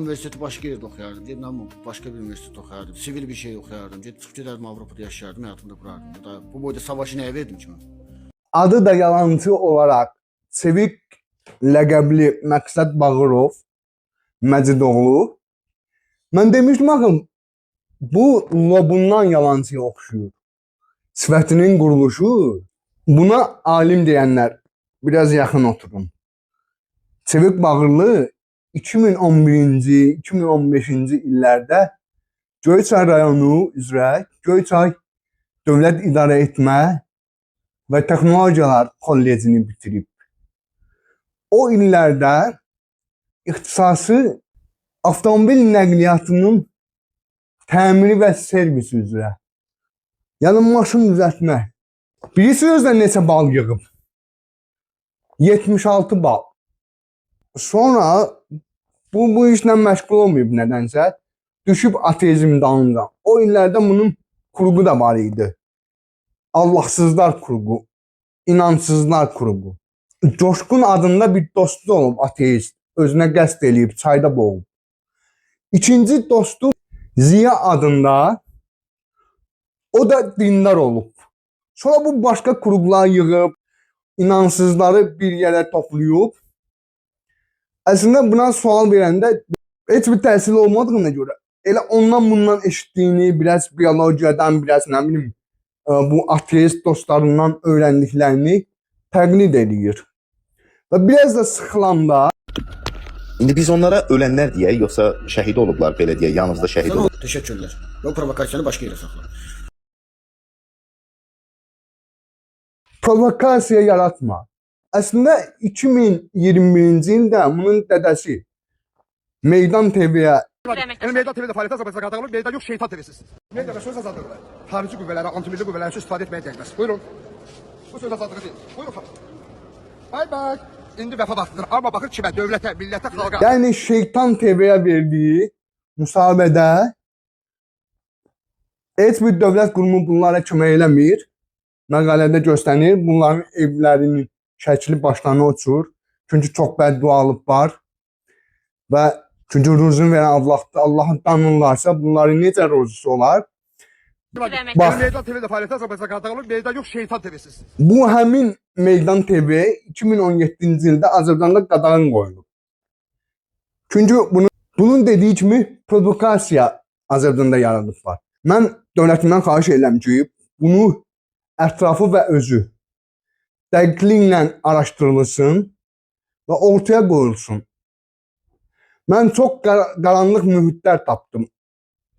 Üniversiteti başka yerde oxuyardım. Gedəm başqa bir üniversitet oxuyardım. Sivil bir şey oxuyardım. Çıxıb gedərdim Avropada yaşayardım, həyatımda qurardım. Bu boyda savaşı nəyə verdim ki mən? Adı da yalancı olarak Sevik ləqəbli Məqsəd Bağırov Məcidoğlu. Mən demişdim axı bu lobundan yalancıya oxşuyur. Sifətinin quruluşu buna alim deyənlər biraz yaxın oturun. Sevik Bağırlı 2011-ci, 2015-ci illərdə Göyçay rayonu üzrə Göyçay Dövlət İdarə Etmə və Texnologiyalar Kollecini bitirib. O illərdə ixtisası avtomobil nəqliyyatının təmiri və servisi üzrə. Yəni maşın düzəltmə. Bilirsiniz də neçə bal yığıb? 76 bal. Sonra bu işlə məşğul olmayıb nədənsə. Düşüb ateizm dalınca. O illərdə bunun kurgu da var idi. Allahsızlar kurgu. İnansızlar kurgu. Coşkun adında bir dostu olub ateist. Özünə qəsd eləyib, çayda boğub. İkinci dostu Ziya adında. O da dindar olub. Sonra bu başqa kurgular yığıb, inansızları bir yerə toplayıb. Əslində buna sual verəndə heç bir təhsil olmadığına görə elə ondan bundan eşitdiyini, biraz biyologiyadan, biraz nə bilim bu ateist dostlarından öyrəndiklərini təqlid edir. Və biraz da sıxılanda İndi biz onlara ölənlər deyək, yoxsa şəhid olublar belə deyək, yanınızda şəhid olub. Təşəkkürlər. Bu provokasiyanı başqa yerə saxla. provokasiya yaratma. Əslində 2021-ci ildə bunun dədəsi Meydan TV-yə Yəni Meydan TV-də fəaliyyət azalması qadağandır. Meydan yox, şeytan TV-siz. Mediada söz azadlığı. Xarici qüvvələrə, antimilli qüvvələrə söz istifadə etməyə dəyməz. Buyurun. Bu söz azadlığı deyil. Buyurun. Bay bay. İndi vəfa vaxtıdır. Amma baxır kimə? Dövlətə, millətə, xalqa. yəni Şeytan TV-yə verdiyi müsahibədə heç bir dövlət qurumu bunlara kömək eləmir. Məqalədə göstərir. Bunların evlərinin şəkli başlarına uçur. Çünki çox bəddualıq var. Və çünki ruzunu verən Allah'ı tanırlarsa bunların necə ruzusu olar? Bax. Meydan TV-də fəaliyyət azalması qadağandır. Meydan yox, şeytan TV-siz. Bu həmin Meydan TV 2017-ci ildə Azərbaycanda qadağan qoyulub. Çünki bunun dediyi kimi provokasiya Azərbaycanda yaradıblar. Mən dövlətimdən xahiş edirəm ki, bunu ətrafı və özü dəqiqliklə araşdırılsın və ortaya qoyulsun. Mən çox qaranlıq mühitlər tapdım.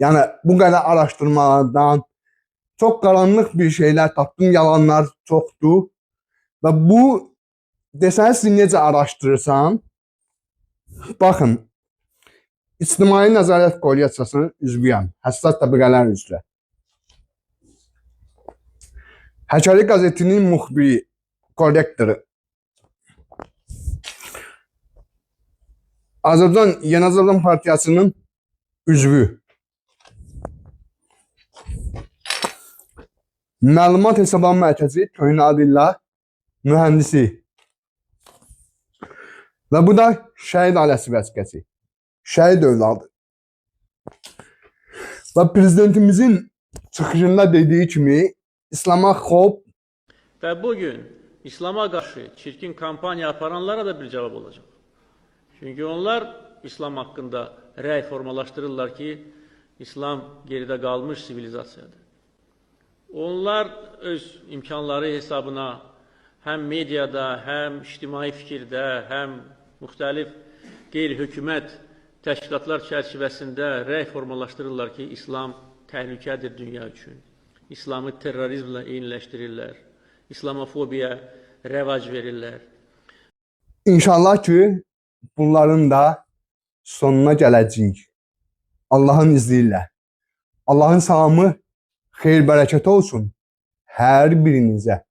Yəni bu qədər araşdırmalardan çox qaranlıq bir şeylər tapdım. Yalanlar çoxdur. Və bu desəniz necə araşdırırsan? Baxın. İctimai Nəzarət Koalitsiyasının üzvüyəm. Həssas təbəqələr üzrə. Həkəri qəzetinin müxbiri, korrektoru. Yeni Azərbaycan Partiyasının üzvü. Məlumat Hesablama Mərkəzi köhnə adıyla mühəndisi. Və bu da şəhid ailəsi vəsiqəsi. Şəhid övladı. Və prezidentimizin çıxışında dediyi kimi İslama xop Və bugün İslama qarşı çirkin kampanya aparanlara da bir cavab olacaq. Çünki onlar İslam haqqında rəy formalaşdırırlar ki, İslam geridə qalmış sivilizasiyadır. Onlar öz imkanları hesabına həm mediada, həm ictimai fikirdə, həm müxtəlif qeyri-hökumət təşkilatlar çərçivəsində rəy formalaşdırırlar ki, İslam təhlükədir dünya üçün. İslamı terrorizmlə eyniləşdirirlər. İslamofobiya rəvac verirlər. İnşallah ki, bunların da sonuna gələcəyik. Allahın izni ilə. Allahın salamı, xeyir, bərəkət olsun hər birinizə.